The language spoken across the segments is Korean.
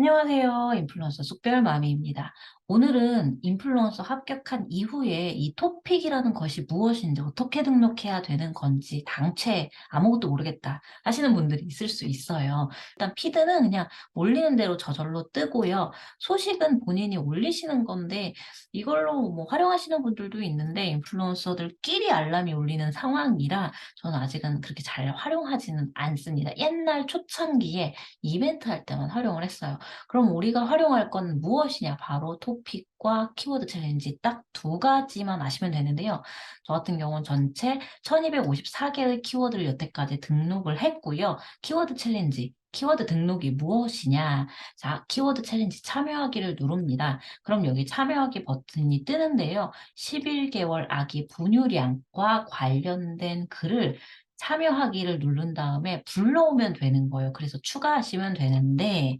안녕하세요. 인플루언서 쑥별마미입니다. 오늘은 인플루언서 합격한 이후에 이 토픽이라는 것이 무엇인지, 어떻게 등록해야 되는 건지, 당최 아무것도 모르겠다 하시는 분들이 있을 수 있어요. 일단 피드는 그냥 올리는 대로 저절로 뜨고요. 소식은 본인이 올리시는 건데 이걸로 뭐 활용하시는 분들도 있는데 인플루언서들끼리 알람이 울리는 상황이라 저는 아직은 그렇게 잘 활용하지는 않습니다. 옛날 초창기에 이벤트 할 때만 활용을 했어요. 그럼 우리가 활용할 건 무엇이냐? 바로 토픽과 키워드 챌린지 딱 두 가지만 아시면 되는데요. 저 같은 경우는 전체 1254개의 키워드를 여태까지 등록을 했고요. 키워드 챌린지, 키워드 등록이 무엇이냐? 자, 키워드 챌린지 참여하기를 누릅니다. 그럼 여기 참여하기 버튼이 뜨는데요. 11개월 아기 분유량과 관련된 글을 참여하기를 누른 다음에 불러오면 되는 거예요. 그래서 추가하시면 되는데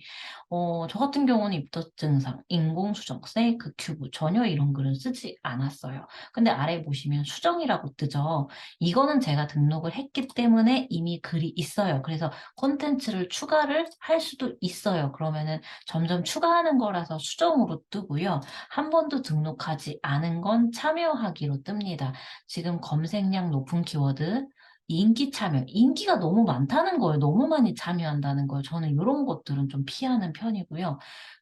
저 같은 경우는 입덧 증상, 인공수정세, 그 큐브 전혀 이런 글은 쓰지 않았어요. 근데 아래 보시면 수정이라고 뜨죠. 이거는 제가 등록을 했기 때문에 이미 글이 있어요. 그래서 콘텐츠를 추가를 할 수도 있어요. 그러면은 점점 추가하는 거라서 수정으로 뜨고요. 한 번도 등록하지 않은 건 참여하기로 뜹니다. 지금 검색량 높은 키워드, 인기 참여, 인기가 너무 많다는 거예요. 너무 많이 참여한다는 거예요. 저는 이런 것들은 좀 피하는 편이고요.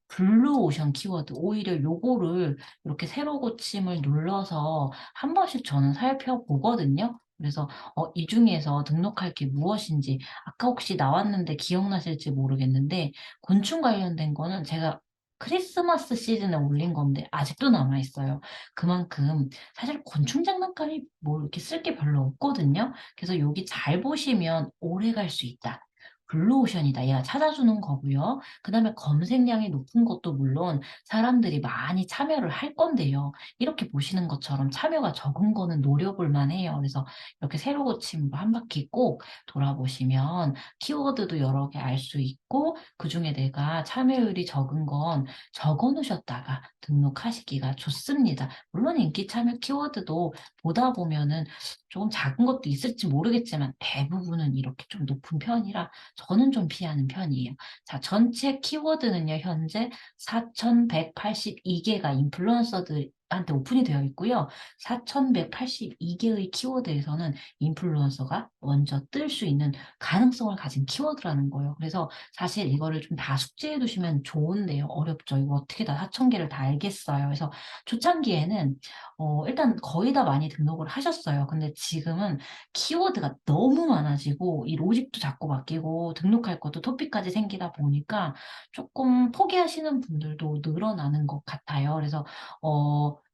블루오션 키워드, 오히려 요거를 이렇게 세로 고침을 눌러서 한 번씩 저는 살펴보거든요. 그래서 이 중에서 등록할 게 무엇인지 아까 혹시 나왔는데 기억나실지 모르겠는데 곤충 관련된 거는 제가 크리스마스 시즌에 올린 건데 아직도 남아있어요. 그만큼 사실 곤충 장난감이 뭐 이렇게 쓸 게 별로 없거든요. 그래서 여기 잘 보시면 오래 갈 수 있다. 블루오션이다. 얘가 찾아주는 거고요. 그다음에 검색량이 높은 것도 물론 사람들이 많이 참여를 할 건데요. 이렇게 보시는 것처럼 참여가 적은 거는 노려볼 만해요. 그래서 이렇게 세로 고침으로 한 바퀴 꼭 돌아보시면 키워드도 여러 개 알 수 있고 그중에 내가 참여율이 적은 건 적어 놓으셨다가 등록하시기가 좋습니다. 물론 인기 참여 키워드도 보다 보면은 조금 작은 것도 있을지 모르겠지만 대부분은 이렇게 좀 높은 편이라 저는 좀 피하는 편이에요. 자, 전체 키워드는요, 현재 4,182개가 인플루언서들한테 오픈이 되어 있고요. 4,182개의 키워드에서는 인플루언서가 먼저 뜰 수 있는 가능성을 가진 키워드라는 거예요. 그래서 사실 이거를 좀 다 숙지해 두시면 좋은데요. 어렵죠. 이거 어떻게 다 4,000개를 다 알겠어요. 그래서 초창기에는 일단 거의 다 많이 등록을 하셨어요. 근데 지금은 키워드가 너무 많아지고 이 로직도 자꾸 바뀌고 등록할 것도 토픽까지 생기다 보니까 조금 포기하시는 분들도 늘어나는 것 같아요. 그래서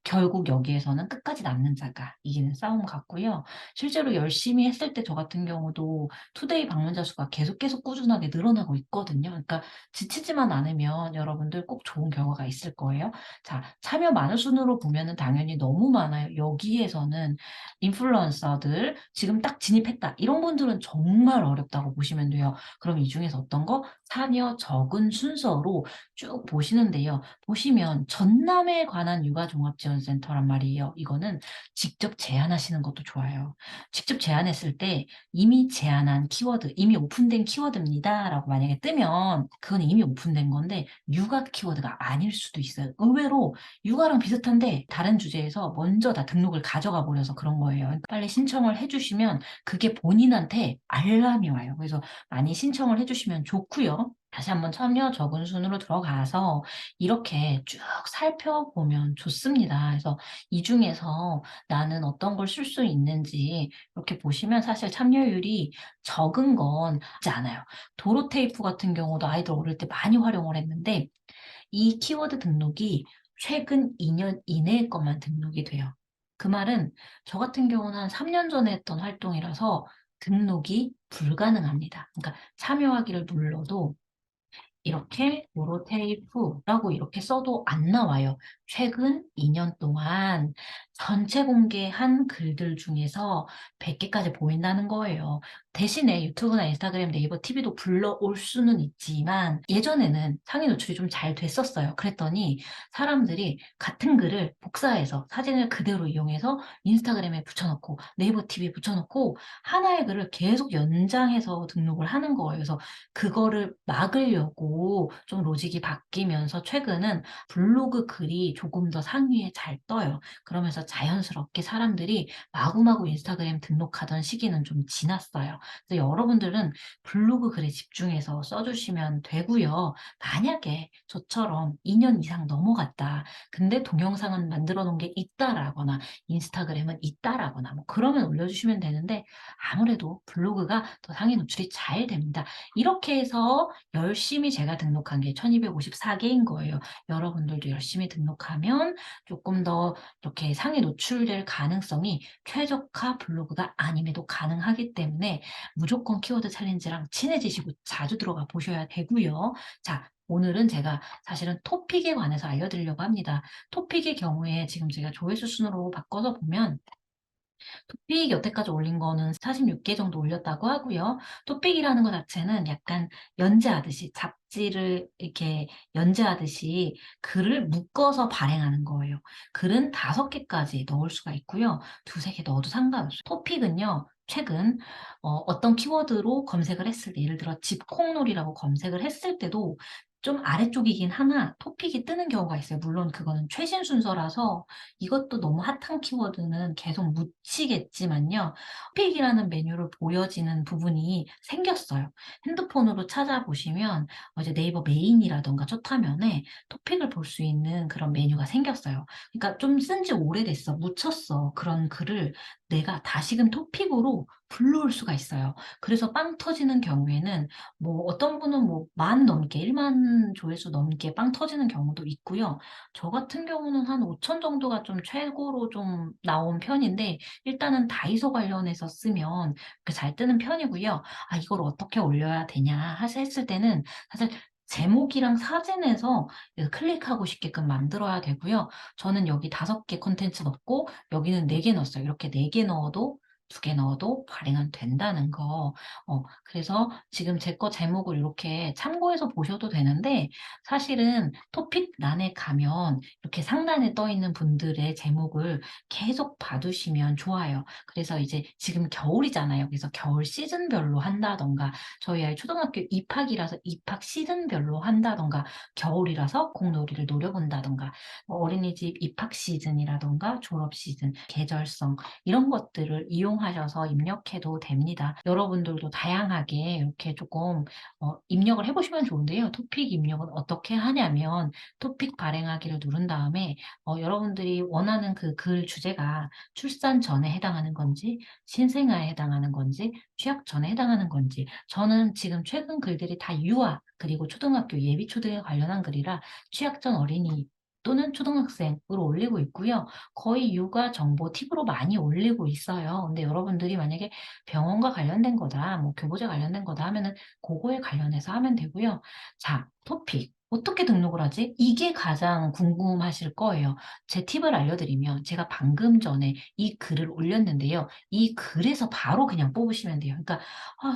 결국 여기에서는 끝까지 남는 자가 이기는 싸움 같고요. 실제로 열심히 했을 때 저 같은 경우도 투데이 방문자 수가 계속 꾸준하게 늘어나고 있거든요. 그러니까 지치지만 않으면 여러분들 꼭 좋은 결과가 있을 거예요. 자, 참여 많은 순으로 보면은 당연히 너무 많아요. 여기에서는 인플루언서들 지금 딱 진입했다. 이런 분들은 정말 어렵다고 보시면 돼요. 그럼 이 중에서 어떤 거? 참여 적은 순서로 쭉 보시는데요. 보시면 전남에 관한 육아종합지원센터란 말이에요. 이거는 직접 제안하시는 것도 좋아요. 직접 제안했을 때 이미 제안한 키워드, 이미 오픈된 키워드입니다라고 만약에 뜨면 그건 이미 오픈된 건데 육아 키워드가 아닐 수도 있어요. 의외로 육아랑 비슷한데 다른 주제에서 먼저 다 등록을 가져가 버려서 그런 거예요. 그러니까 빨리 신청을 해주시면 그게 본인한테 알람이 와요. 그래서 많이 신청을 해주시면 좋고요. 다시 한번 참여 적은 순으로 들어가서 이렇게 쭉 살펴보면 좋습니다. 그래서 이 중에서 나는 어떤 걸 쓸 수 있는지 이렇게 보시면 사실 참여율이 적은 건 있지 않아요. 도로 테이프 같은 경우도 아이들 어릴 때 많이 활용을 했는데 이 키워드 등록이 최근 2년 이내의 것만 등록이 돼요. 그 말은 저 같은 경우는 한 3년 전에 했던 활동이라서 등록이 불가능합니다. 그러니까 참여하기를 눌러도 이렇게 모로테이프라고 이렇게 써도 안 나와요. 최근 2년 동안 전체 공개한 글들 중에서 100개까지 보인다는 거예요. 대신에 유튜브나 인스타그램, 네이버 TV도 불러올 수는 있지만 예전에는 상위 노출이 좀 잘 됐었어요. 그랬더니 사람들이 같은 글을 복사해서 사진을 그대로 이용해서 인스타그램에 붙여놓고 네이버 TV에 붙여놓고 하나의 글을 계속 연장해서 등록을 하는 거예요. 그래서 그거를 막으려고 좀 로직이 바뀌면서 최근은 블로그 글이 조금 더 상위에 잘 떠요. 그러면서 자연스럽게 사람들이 마구마구 인스타그램 등록하던 시기는 좀 지났어요. 그래서 여러분들은 블로그 글에 집중해서 써주시면 되고요. 만약에 저처럼 2년 이상 넘어갔다. 근데 동영상은 만들어 놓은 게 있다라거나 인스타그램은 있다라거나 뭐 그러면 올려주시면 되는데 아무래도 블로그가 더 상위 노출이 잘 됩니다. 이렇게 해서 열심히 제가 등록한 게 1254개인 거예요. 여러분들도 열심히 등록하면 조금 더 이렇게 상위 노출될 가능성이 최적화 블로그가 아님에도 가능하기 때문에 무조건 키워드 챌린지랑 친해지시고 자주 들어가 보셔야 되고요. 자, 오늘은 제가 사실은 토픽에 관해서 알려드리려고 합니다. 토픽의 경우에 지금 제가 조회수 순으로 바꿔서 보면 토픽 여태까지 올린 거는 46개 정도 올렸다고 하고요. 토픽이라는 것 자체는 약간 연재하듯이 잡지를 이렇게 연재하듯이 글을 묶어서 발행하는 거예요. 글은 5개까지 넣을 수가 있고요. 2-3개 넣어도 상관없어요. 토픽은요. 최근 어떤 키워드로 검색을 했을 때 예를 들어 집콩놀이라고 검색을 했을 때도 좀 아래쪽이긴 하나 토픽이 뜨는 경우가 있어요. 물론 그거는 최신 순서라서 이것도 너무 핫한 키워드는 계속 묻히겠지만요. 토픽이라는 메뉴를 보여지는 부분이 생겼어요. 핸드폰으로 찾아보시면 이제 네이버 메인이라던가 첫 화면에 토픽을 볼 수 있는 그런 메뉴가 생겼어요. 그러니까 좀 쓴 지 오래됐어. 묻혔어. 그런 글을 내가 다시금 토픽으로 불러올 수가 있어요. 그래서 빵 터지는 경우에는 뭐 어떤 분은 뭐 만 넘게 1만 조회수 넘게 빵 터지는 경우도 있고요. 저 같은 경우는 한 5천 정도가 좀 최고로 좀 나온 편인데 일단은 다이소 관련해서 쓰면 잘 뜨는 편이고요. 아 이걸 어떻게 올려야 되냐 했을 때는 사실 제목이랑 사진에서 클릭하고 싶게끔 만들어야 되고요. 저는 여기 5개 콘텐츠 넣고 여기는 4개 넣었어요. 이렇게 4개 넣어도 2개 넣어도 발행은 된다는 거. 그래서 지금 제 거 제목을 이렇게 참고해서 보셔도 되는데 사실은 토픽란에 가면 이렇게 상단에 떠 있는 분들의 제목을 계속 봐두시면 좋아요. 그래서 이제 지금 겨울이잖아요. 그래서 겨울 시즌별로 한다든가 저희 아이 초등학교 입학이라서 입학 시즌별로 한다든가 겨울이라서 공놀이를 노려본다든가 어린이집 입학 시즌이라든가 졸업 시즌, 계절성 이런 것들을 이용하셔서 입력해도 됩니다. 여러분들도 다양하게 이렇게 조금 입력을 해보시면 좋은데요. 토픽 입력은 어떻게 하냐면 토픽 발행하기를 누른 다음에 여러분들이 원하는 그 글 주제가 출산 전에 해당하는 건지 신생아에 해당하는 건지 취약 전에 해당하는 건지 저는 지금 최근 글들이 다 유아 그리고 초등학교 예비초등에 관련한 글이라 취약 전 어린이 또는 초등학생으로 올리고 있고요. 거의 육아 정보 팁으로 많이 올리고 있어요. 근데 여러분들이 만약에 병원과 관련된 거다, 뭐 교보제 관련된 거다 하면은 그거에 관련해서 하면 되고요. 자, 토픽. 어떻게 등록을 하지? 이게 가장 궁금하실 거예요. 제 팁을 알려드리면 제가 방금 전에 이 글을 올렸는데요. 이 글에서 바로 그냥 뽑으시면 돼요. 그러니까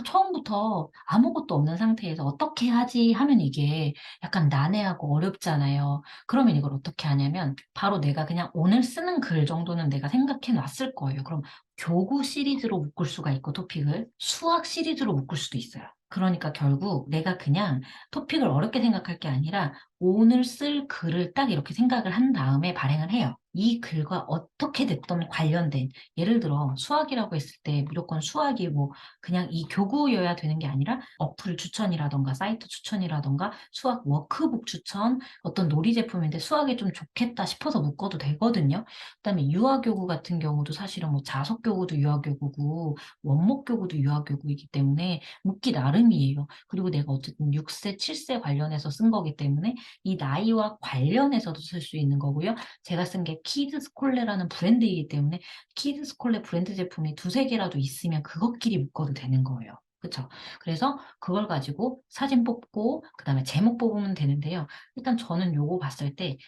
처음부터 아무것도 없는 상태에서 어떻게 하지 하면 이게 약간 난해하고 어렵잖아요. 그러면 이걸 어떻게 하냐면 바로 내가 그냥 오늘 쓰는 글 정도는 내가 생각해 놨을 거예요. 그럼 교구 시리즈로 묶을 수가 있고 토픽을 수학 시리즈로 묶을 수도 있어요. 그러니까 결국 내가 그냥 토픽을 어렵게 생각할 게 아니라 오늘 쓸 글을 딱 이렇게 생각을 한 다음에 발행을 해요. 이 글과 어떻게 됐든 관련된 예를 들어 수학이라고 했을 때 무조건 수학이 뭐 그냥 이 교구여야 되는 게 아니라 어플 추천이라던가 사이트 추천이라던가 수학 워크북 추천 어떤 놀이 제품인데 수학이 좀 좋겠다 싶어서 묶어도 되거든요. 그다음에 유아교구 같은 경우도 사실은 뭐 자석교구도 유아교구고 원목교구도 유아교구이기 때문에 묶기 나름이에요. 그리고 내가 어쨌든 6세, 7세 관련해서 쓴 거기 때문에 이 나이와 관련해서도 쓸 수 있는 거고요. 제가 쓴 게 키드스콜레라는 브랜드이기 때문에 키드스콜레 브랜드 제품이 2-3개라도 있으면 그것끼리 묶어도 되는 거예요. 그쵸? 그래서 그걸 가지고 사진 뽑고 그다음에 제목 뽑으면 되는데요. 일단 저는 요거 봤을 때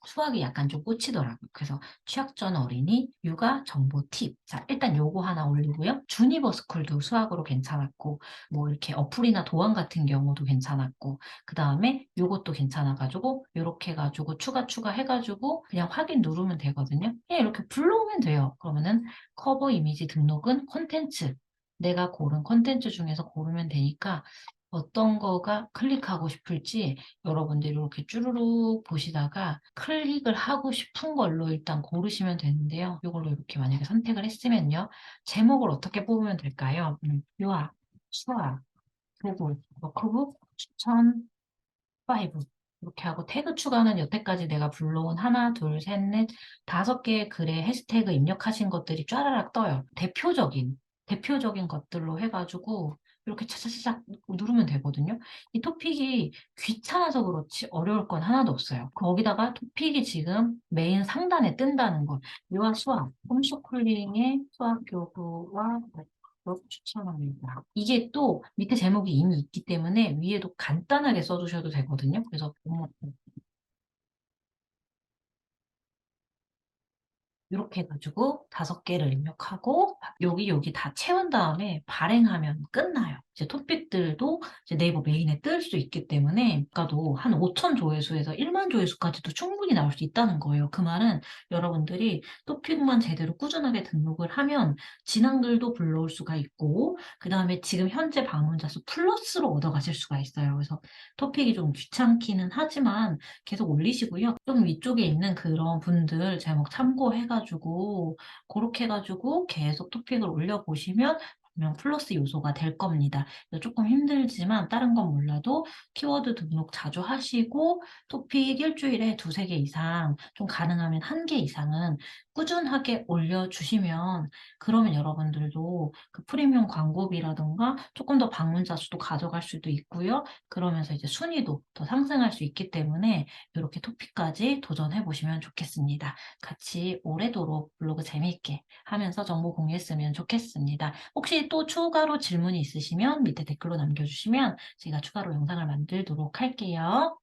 수학이 약간 좀 꽂히더라고요. 그래서 취학 전 어린이 육아 정보 팁. 자, 일단 요거 하나 올리고요. 주니버 스쿨도 수학으로 괜찮았고, 뭐 이렇게 어플이나 도안 같은 경우도 괜찮았고, 그 다음에 요것도 괜찮아가지고, 요렇게 해가지고 추가해가지고, 그냥 확인 누르면 되거든요. 그냥 이렇게 불러오면 돼요. 그러면은 커버 이미지 등록은 콘텐츠. 내가 고른 콘텐츠 중에서 고르면 되니까 어떤 거가 클릭하고 싶을지 여러분들이 이렇게 쭈루룩 보시다가 클릭을 하고 싶은 걸로 일단 고르시면 되는데요. 이걸로 이렇게 만약에 선택을 했으면요. 제목을 어떻게 뽑으면 될까요? 유아, 수아, 교구, 워크북, 추천, 5. 이렇게 하고 태그 추가는 여태까지 내가 불러온 하나, 둘, 셋, 넷, 5개의 글에 해시태그 입력하신 것들이 쫘라락 떠요. 대표적인 것들로 해가지고 이렇게 차차차차 누르면 되거든요. 이 토픽이 귀찮아서 그렇지 어려울 건 하나도 없어요. 거기다가 토픽이 지금 메인 상단에 뜬다는 거. 유아 수학, 홈스쿨링의 수학 교구와 추천합니다. 이게 또 밑에 제목이 이미 있기 때문에 위에도 간단하게 써주셔도 되거든요. 그래서 이렇게 해가지고 5개를 입력하고 여기 다 채운 다음에 발행하면 끝나요. 이제 토픽들도 이제 네이버 메인에 뜰 수 있기 때문에 아까도 한 5천 조회수에서 1만 조회수까지도 충분히 나올 수 있다는 거예요. 그 말은 여러분들이 토픽만 제대로 꾸준하게 등록을 하면 진앙글도 불러올 수가 있고 그 다음에 지금 현재 방문자 수 플러스로 얻어가실 수가 있어요. 그래서 토픽이 좀 귀찮기는 하지만 계속 올리시고요. 좀 위쪽에 있는 그런 분들 제목 참고해가지고 그렇게 해가지고 계속 토픽을 올려보시면 분명 플러스 요소가 될 겁니다. 그래서 조금 힘들지만 다른 건 몰라도 키워드 등록 자주 하시고 토픽 일주일에 2~3개 이상 좀 가능하면 1개 이상은 꾸준하게 올려주시면 그러면 여러분들도 그 프리미엄 광고비라든가 조금 더 방문자 수도 가져갈 수도 있고요. 그러면서 이제 순위도 더 상승할 수 있기 때문에 이렇게 토픽까지 도전해 보시면 좋겠습니다. 같이 오래도록 블로그 재미있게 하면서 정보 공유했으면 좋겠습니다. 혹시 또 추가로 질문이 있으시면 밑에 댓글로 남겨주시면 제가 추가로 영상을 만들도록 할게요.